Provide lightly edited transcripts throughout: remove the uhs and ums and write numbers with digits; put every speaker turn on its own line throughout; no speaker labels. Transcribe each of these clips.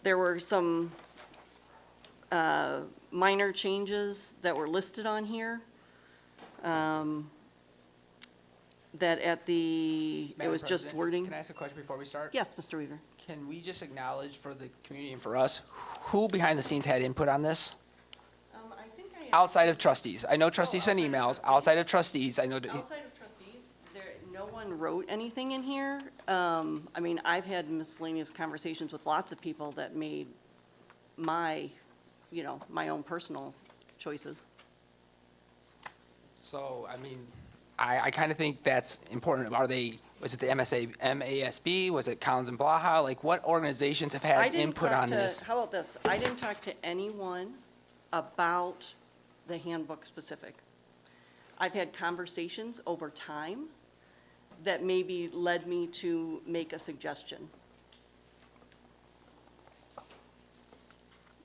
there were some minor changes that were listed on here. That at the, it was just wording.
Can I ask a question before we start?
Yes, Mr. Weaver.
Can we just acknowledge for the community and for us, who behind the scenes had input on this?
I think
Outside of trustees. I know trustees send
outside of
emails.
trustees.
Outside of trustees, I know.
Outside of trustees, no one wrote anything in here. I mean, I've had miscellaneous conversations with lots of people that made my, my own personal choices.
So, I mean, I kind of think that's important. Was it the MASB? Was it Collins and Blaha? Like, what organizations have had input on this?
How about this? I didn't talk to anyone about the handbook specific. I've had conversations over time that maybe led me to make a suggestion.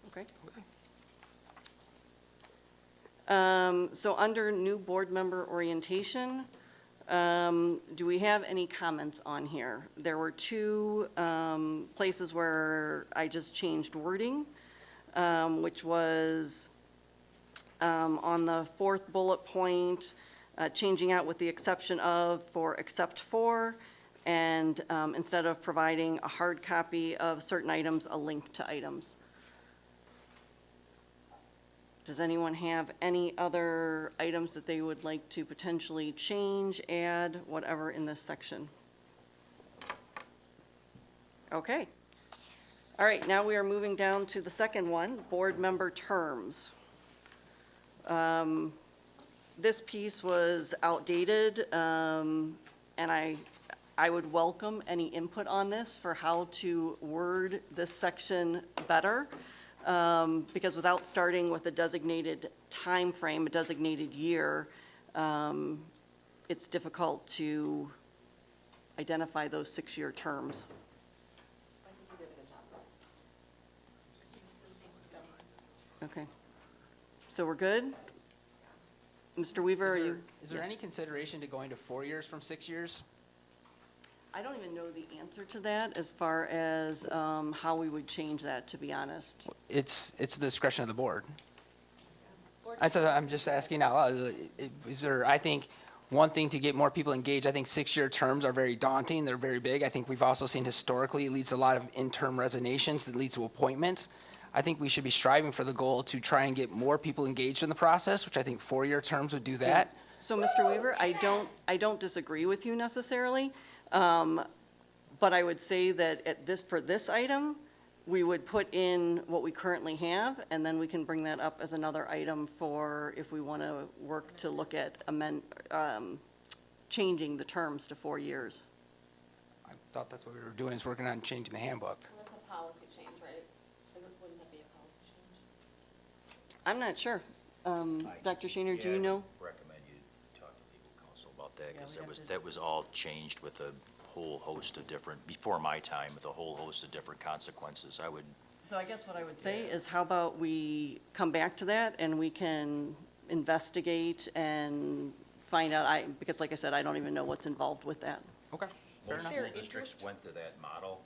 Okay. So under new board member orientation, do we have any comments on here? There were two places where I just changed wording, which was on the fourth bullet point, changing out with the exception of for except for, and instead of providing a hard copy of certain items, a link to items. Does anyone have any other items that they would like to potentially change, add, whatever in this section? Okay. All right, now we are moving down to the second one, board member terms. This piece was outdated, and I would welcome any input on this for how to word this section better. Because without starting with a designated time frame, a designated year, it's difficult to identify those 6-year terms.
I think you did a good job.
Okay. So we're good? Mr. Weaver, are you?
Is there any consideration to going to 4 years from 6 years?
I don't even know the answer to that as far as how we would change that, to be honest.
It's the discretion of the board. I'm just asking out loud. Is there, I think, one thing to get more people engaged, I think 6-year terms are very daunting. They're very big. I think we've also seen historically it leads to a lot of interim resignations that leads to appointments. I think we should be striving for the goal to try and get more people engaged in the process, which I think 4-year terms would do that.
So, Mr. Weaver, I don't disagree with you necessarily. But I would say that for this item, we would put in what we currently have, and then we can bring that up as another item for if we want to work to look at changing the terms to 4 years.
I thought that's what we were doing, is working on changing the handbook.
Well, that's a policy change, right? Wouldn't that be a policy change?
I'm not sure. Dr. Shaner, do you know?
I recommend you talk to legal counsel about that, because that was all changed with a whole host of different, before my time, with a whole host of different consequences.
So I guess what I would say is how about we come back to that and we can investigate and find out, because like I said, I don't even know what's involved with that.
Okay, fair
Most
enough.
school districts went to that model.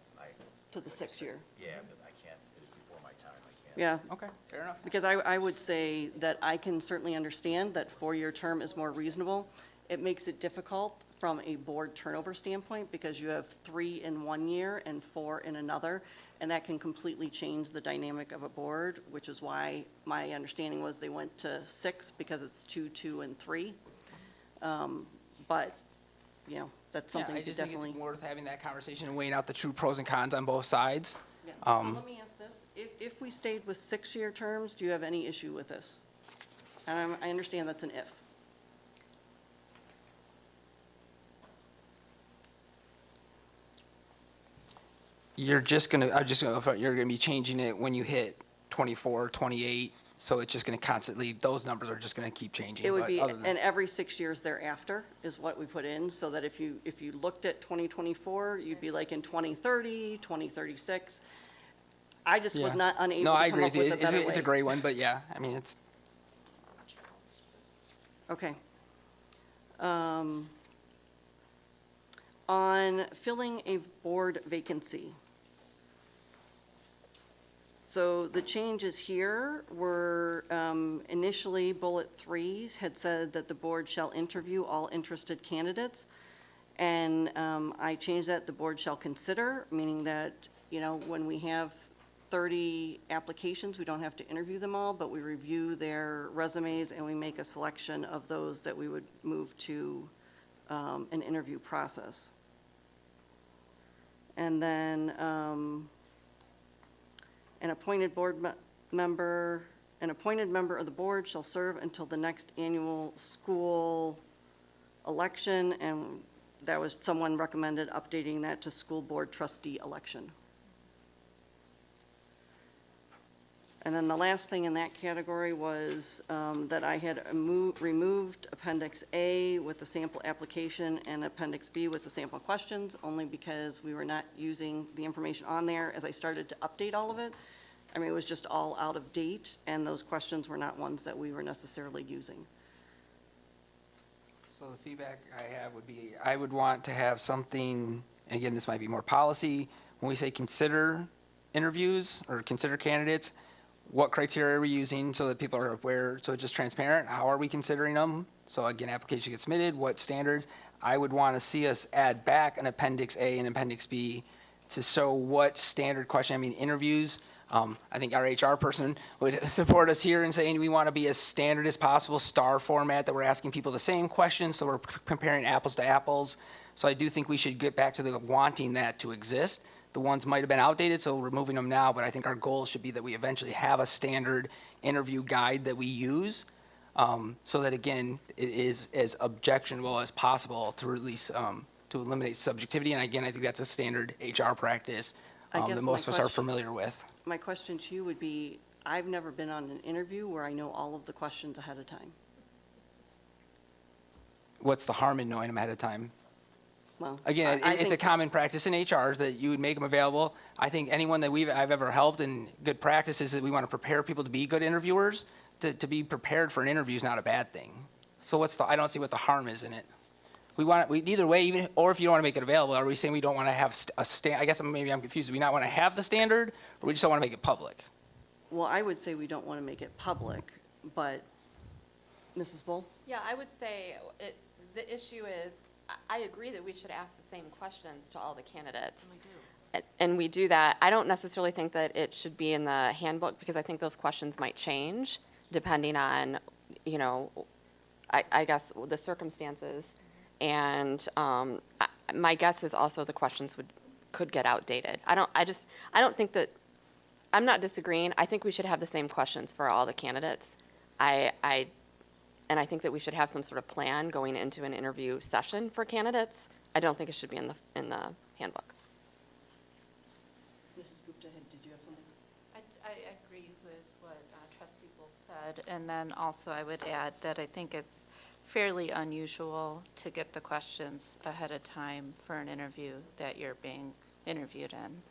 To the 6-year.
Yeah, but I can't, it was before my time, I can't.
Yeah.
Okay, fair enough.
Because I would say that I can certainly understand that 4-year term is more reasonable. It makes it difficult from a board turnover standpoint because you have 3 in 1 year and 4 in another, and that can completely change the dynamic of a board, which is why my understanding was they went to 6 because it's 2, 2, and 3. But, that's something
I
to
just
definitely.
think it's worth having that conversation and weighing out the true pros and cons on both sides.
Yeah. So let me ask this. If we stayed with 6-year terms, do you have any issue with this? And I understand that's an if.
You're gonna be changing it when you hit 24, 28, so it's just gonna constantly, those numbers are just gonna keep changing.
It would
but
be,
other than-
and every 6 years thereafter is what we put in, so that if you looked at 2024, you'd be like in 2030, 2036. I just was
Yeah.
not unable
No,
to
I
come
agree
up
with you.
with a better way.
It's a great one, but yeah, I mean, it's,
Okay. On filling a board vacancy. So the changes here were, initially, bullet 3 had said that the board shall interview all interested candidates. And I changed that, the board shall consider, meaning that, you know, when we have 30 applications, we don't have to interview them all, but we review their resumes and we make a selection of those that we would move to an interview process. And then an appointed member of the board shall serve until the next annual school election, and that was, someone recommended updating that to school board trustee election. And then the last thing in that category was that I had removed Appendix A with the sample application and Appendix B with the sample questions, only because we were not using the information on there as I started to update all of it. I mean, it was just all out of date, and those questions were not ones that we were necessarily using.
So the feedback I have would be, I would want to have something, and again, this might be more policy, when we say consider interviews or consider candidates, what criteria are we using so that people are aware, so it's just transparent? How are we considering them? So again, application gets submitted, what standards? I would want to see us add back an Appendix A and Appendix B to show what standard question, I mean, interviews. I think our HR person would support us here in saying we want to be as standard as possible, star format, that we're asking people the same questions, so we're comparing apples to apples. So I do think we should get back to the wanting that to exist. The ones might have been outdated, so we're removing them now, but I think our goal should be that we eventually have a standard interview guide that we use, so that, again, it is as objectionable as possible to release, to eliminate subjectivity. And again, I think that's a standard HR practice
I guess
that
my
most of us are
question-
familiar with.
My question to you would be, I've never been on an interview where I know all of the questions ahead of time.
What's the harm in knowing them ahead of time?
Well,
Again,
I
it's a
think-
common practice in HRs that you would make them available. I think anyone that I've ever helped, and good practice is that we want to prepare people to be good interviewers. To be prepared for an interview is not a bad thing. So I don't see what the harm is in it. Either way, even, or if you don't want to make it available, are we saying we don't want to have I guess maybe I'm confused. Do we not want to have the standard, or we just don't want to make it public?
Well, I would say we don't want to make it public, but, Mrs. Bull?
Yeah, I would say the issue is, I agree that we should ask the same questions to all the candidates. And we do that. I don't necessarily think that it should be in the handbook, because I think those questions might change depending on, you know, I guess the circumstances. And my guess is also the questions could get outdated. I don't think that, I'm not disagreeing. I think we should have the same questions for all the candidates. And I think that we should have some sort of plan going into an interview session for candidates. I don't think it should be in the handbook.
Mrs. Gupta, did you have something?
I agree with what Trustee Bull said, and then also I would add that I think it's fairly unusual to get the questions ahead of time for an interview that you're being interviewed in.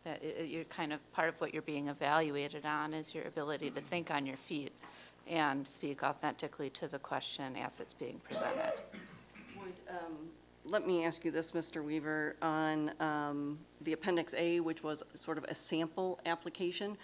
That you're kind of, part of what you're being evaluated on is your ability to think on your feet and speak authentically to the question as it's being presented.
Let me ask you this, Mr. Weaver, on the Appendix A, which was sort of a sample application.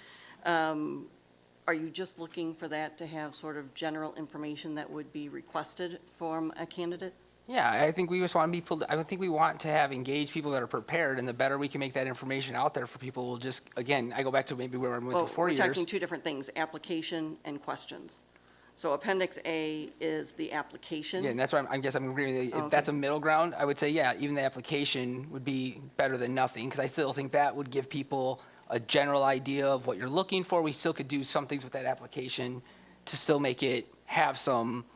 Are you just looking for that to have sort of general information that would be requested from a candidate?
Yeah, I think we just want to be, I think we want to have engaged people that are prepared, and the better we can make that information out there for people, we'll just, again, I go back to maybe where I'm with
Well,
for 4 years.
we're talking two different things, application and questions. So Appendix A is the application.
Yeah, and that's why I guess I'm agreeing with you. If
Okay.
that's a middle ground, I would say, yeah, even the application would be better than nothing, because I still think that would give people a general idea of what you're looking for. We still could do some things with that application to still make it have some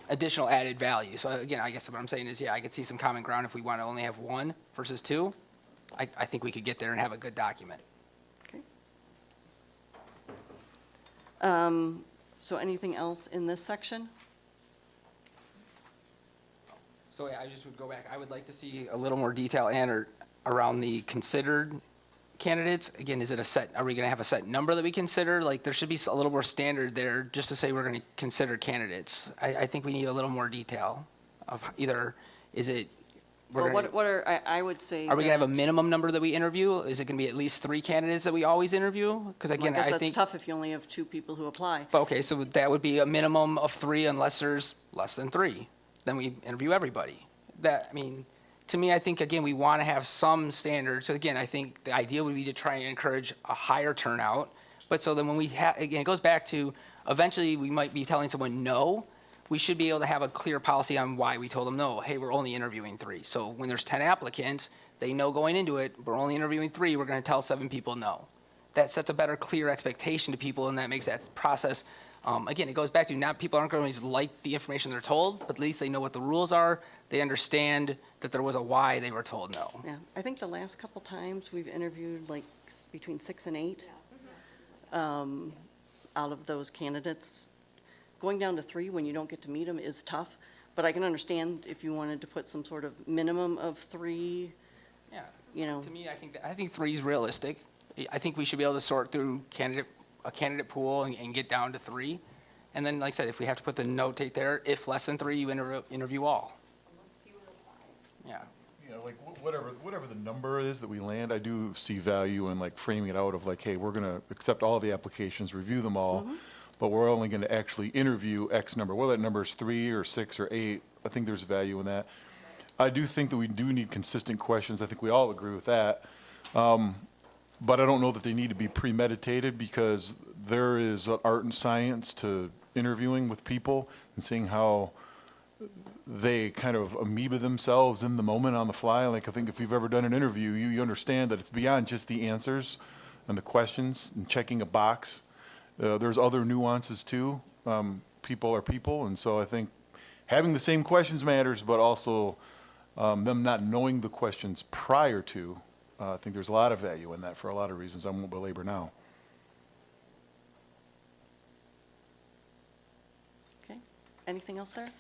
additional added value. So again, I guess what I'm saying is, yeah, I could see some common ground if we want to only have one versus two. I think we could get there and have a good document.
Okay. So anything else in this section?
So yeah, I just would go back. I would like to see a little more detail around the considered candidates. Again, is it a set, are we going to have a set number that we consider? Like, there should be a little more standard there just to say we're going to consider candidates. I think we need a little more detail of either, is it
Well, what are, I would say.
Are we gonna have a
that-
minimum number that we interview? Is it gonna be at least 3 candidates that we always interview? Because
Well, I
again,
guess
I
that's
think,
tough if you only have 2 people who apply.
okay, so that would be a minimum of 3 unless there's less than 3. Then we interview everybody. That, I mean, to me, I think, again, we want to have some standards. So again, I think the idea would be to try and encourage a higher turnout. But so then when we have, again, it goes back to, eventually, we might be telling someone no. We should be able to have a clear policy on why we told them no. Hey, we're only interviewing 3. So when there's 10 applicants, they know going into it, we're only interviewing 3, we're going to tell 7 people no. That sets a better, clear expectation to people, and that makes that process, again, it goes back to not, people aren't going to always like the information they're told, but at least they know what the rules are. They understand that there was a why they were told no.
Yeah, I think the last couple times we've interviewed like between 6 and 8 out of those candidates. Going down to 3 when you don't get to meet them is tough, but I can understand if you wanted to put some sort of minimum of 3,
Yeah.
you know.
To me, I think 3 is realistic. I think we should be able to sort through a candidate pool and get down to 3. And then, like I said, if we have to put the notate there, if less than 3, you interview all. Yeah.
Yeah, like whatever the number is that we land, I do see value in like framing it out of like, hey, we're gonna accept all the applications, review them all, but we're only gonna actually interview X number, whether that number is 3 or 6 or 8, I think there's value in that. I do think that we do need consistent questions, I think we all agree with that. But I don't know that they need to be premeditated because there is an art and science to interviewing with people and seeing how they kind of amoeba themselves in the moment on the fly. Like I think if you've ever done an interview, you understand that it's beyond just the answers and the questions and checking a box. There's other nuances too. People are people, and so I think having the same questions matters, but also them not knowing the questions prior to. I think there's a lot of value in that for a lot of reasons I won't belabor now.
Okay, anything else there?